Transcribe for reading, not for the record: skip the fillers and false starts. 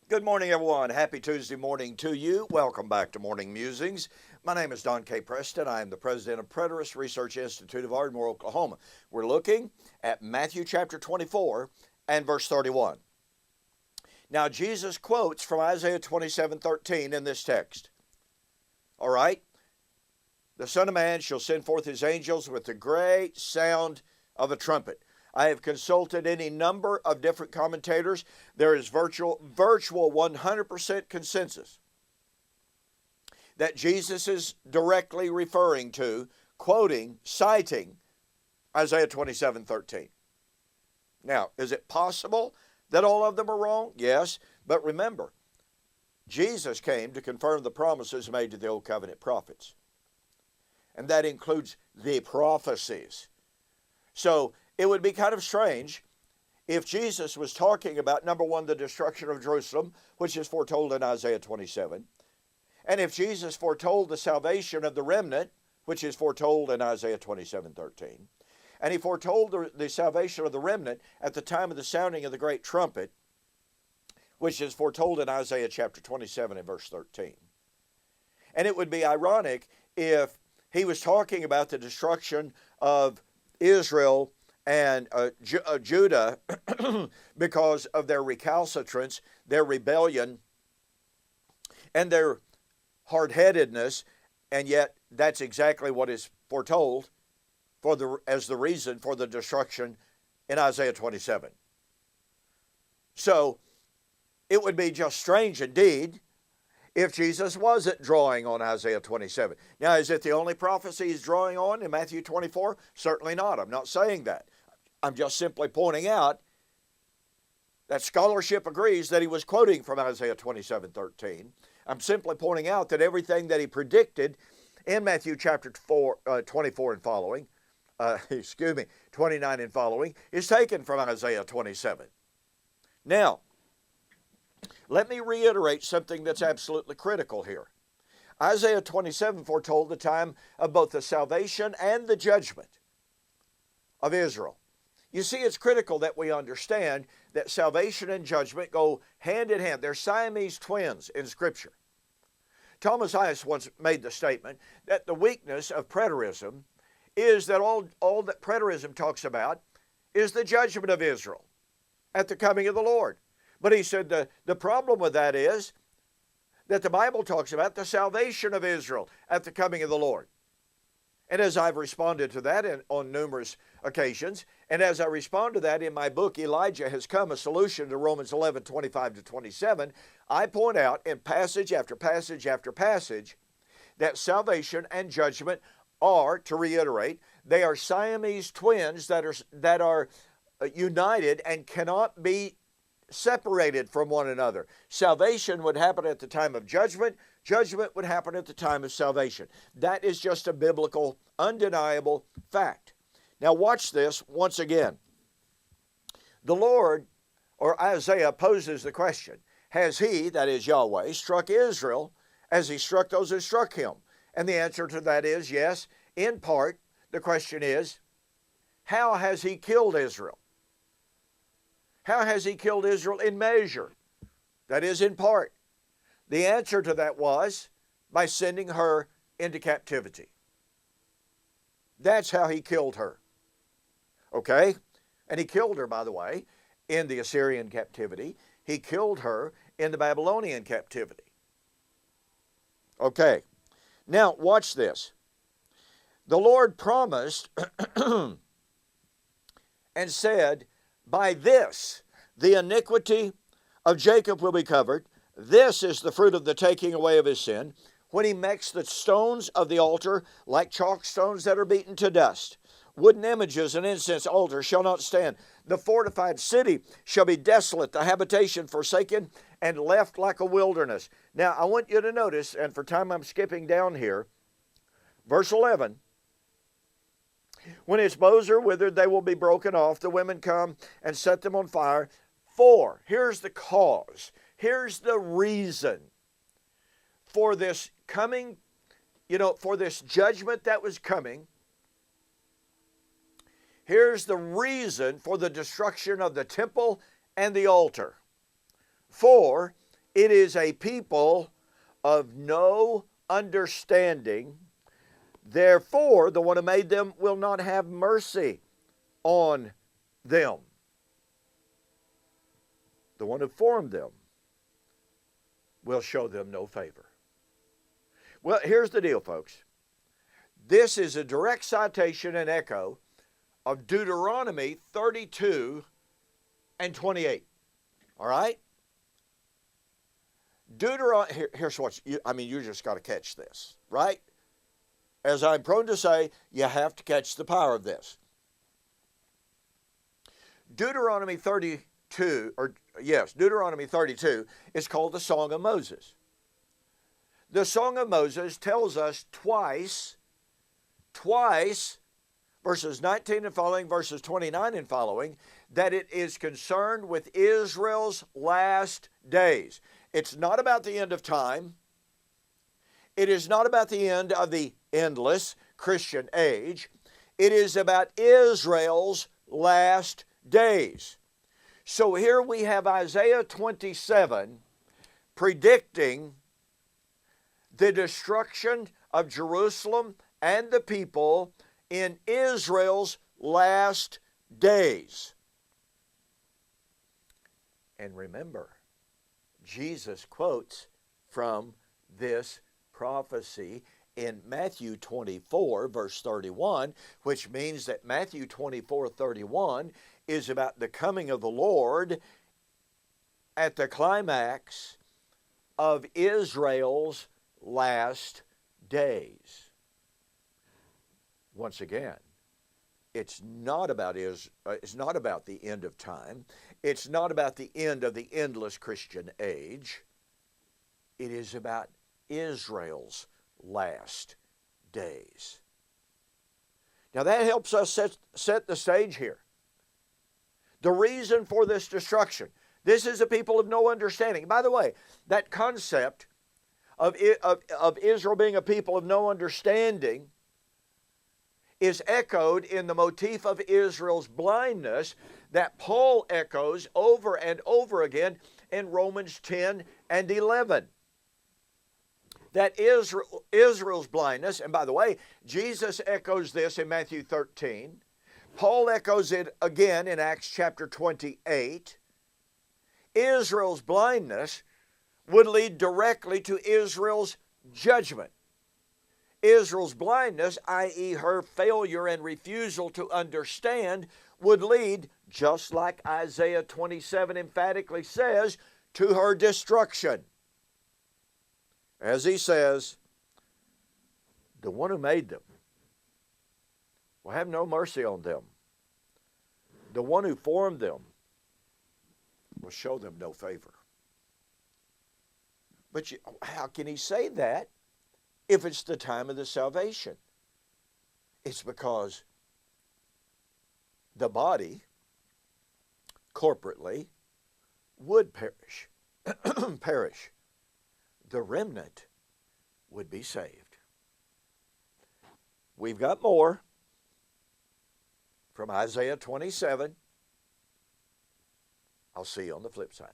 Good morning, everyone. Happy Tuesday morning to you. Welcome back to Morning Musings. My name is Don K. Preston. I am the president of Preterist Research Institute of Ardmore, Oklahoma. We're looking at Matthew chapter 24 and verse 31. Now, Jesus quotes from Isaiah 27:13 in this text. All right? The Son of Man shall send forth his angels with the great sound of a trumpet. I have consulted any number of different commentators. There is virtual 100% consensus that Jesus is directly referring to, quoting, citing Isaiah 27:13. Now, is it possible that all of them are wrong? Yes, but remember, Jesus came to confirm the promises made to the Old Covenant prophets. And that includes the prophecies. So, it would be kind of strange if Jesus was talking about, number one, the destruction of Jerusalem, which is foretold in Isaiah 27, and if Jesus foretold the salvation of the remnant, which is foretold in Isaiah 27:13, and he foretold the salvation of the remnant at the time of the sounding of the great trumpet, which is foretold in Isaiah chapter 27 and verse 13. And it would be ironic if he was talking about the destruction of Israel and Judah because of their recalcitrance, their rebellion, and their hard-headedness, and yet that's exactly what is foretold as the reason for the destruction in Isaiah 27. So it would be just strange indeed if Jesus wasn't drawing on Isaiah 27. Now, is it the only prophecy he's drawing on in Matthew 24? Certainly not. I'm not saying that. I'm just simply pointing out that scholarship agrees that he was quoting from Isaiah 27:13. I'm simply pointing out that everything that he predicted in Matthew chapter 24 and following, 29 and following, is taken from Isaiah 27. Now, let me reiterate something that's absolutely critical here. Isaiah 27 foretold the time of both the salvation and the judgment of Israel. You see, it's critical that we understand that salvation and judgment go hand in hand. They're Siamese twins in Scripture. Thomas Hayes once made the statement that the weakness of preterism is that all that preterism talks about is the judgment of Israel at the coming of the Lord. But he said the problem with that is that the Bible talks about the salvation of Israel at the coming of the Lord. And as I've responded to that on numerous occasions, and as I respond to that in my book, Elijah Has Come, A Solution to Romans 11:25-27, I point out in passage after passage after passage that salvation and judgment are, to reiterate, they are Siamese twins that are united and cannot be separated from one another. Salvation would happen at the time of judgment. Judgment would happen at the time of salvation. That is just a biblical, undeniable fact. Now watch this once again. The Lord, or Isaiah, poses the question, has he, that is Yahweh, struck Israel as he struck those who struck him? And the answer to that is yes, in part. The question is, how has he killed Israel? How has he killed Israel in measure? That is, in part. The answer to that was by sending her into captivity. That's how he killed her. Okay? And he killed her, by the way, in the Assyrian captivity. He killed her in the Babylonian captivity. Okay. Now, watch this. The Lord promised and said, by this, the iniquity of Jacob will be covered. This is the fruit of the taking away of his sin, when he makes the stones of the altar like chalk stones that are beaten to dust. Wooden images and incense altars shall not stand. The fortified city shall be desolate, the habitation forsaken and left like a wilderness. Now, I want you to notice, and for time I'm skipping down here, verse 11, when its boughs are withered, they will be broken off. The women come and set them on fire. For, here's the cause. Here's the reason for this coming, for this judgment that was coming. Here's the reason for the destruction of the temple and the altar. For It is a people of no understanding. Therefore, the one who made them will not have mercy on them. The one who formed them will show them no favor. Well, here's the deal, folks. This is a direct citation and echo of Deuteronomy 32 and 28. All right? Here's what you just got to catch this, right? As I'm prone to say, you have to catch the power of this. Deuteronomy 32 is called the Song of Moses. The Song of Moses tells us twice, verses 19 and following, verses 29 and following, that it is concerned with Israel's last days. It's not about the end of time. It is not about the end of the endless Christian age. It is about Israel's last days. So here we have Isaiah 27 predicting the destruction of Jerusalem and the people in Israel's last days. And remember, Jesus quotes from this prophecy in Matthew 24, verse 31, which means that Matthew 24, 31 is about the coming of the Lord at the climax of Israel's last days. Once again, it's not about the end of time. It's not about the end of the endless Christian age. It is about Israel's last days. Now that helps us set the stage here. The reason for this destruction. This is a people of no understanding. By the way, that concept of Israel being a people of no understanding is echoed in the motif of Israel's blindness that Paul echoes over and over again in Romans 10 and 11. That Israel's blindness, and by the way, Jesus echoes this in Matthew 13. Paul echoes it again in Acts chapter 28. Israel's blindness would lead directly to Israel's judgment. Israel's blindness, i.e. her failure and refusal to understand, would lead, just like Isaiah 27 emphatically says, to her destruction. As he says, the one who made them will have no mercy on them. The one who formed them will show them no favor. But how can he say that if it's the time of the salvation? It's because the body, corporately, would perish. perish. The remnant would be saved. We've got more from Isaiah 27. I'll see you on the flip side.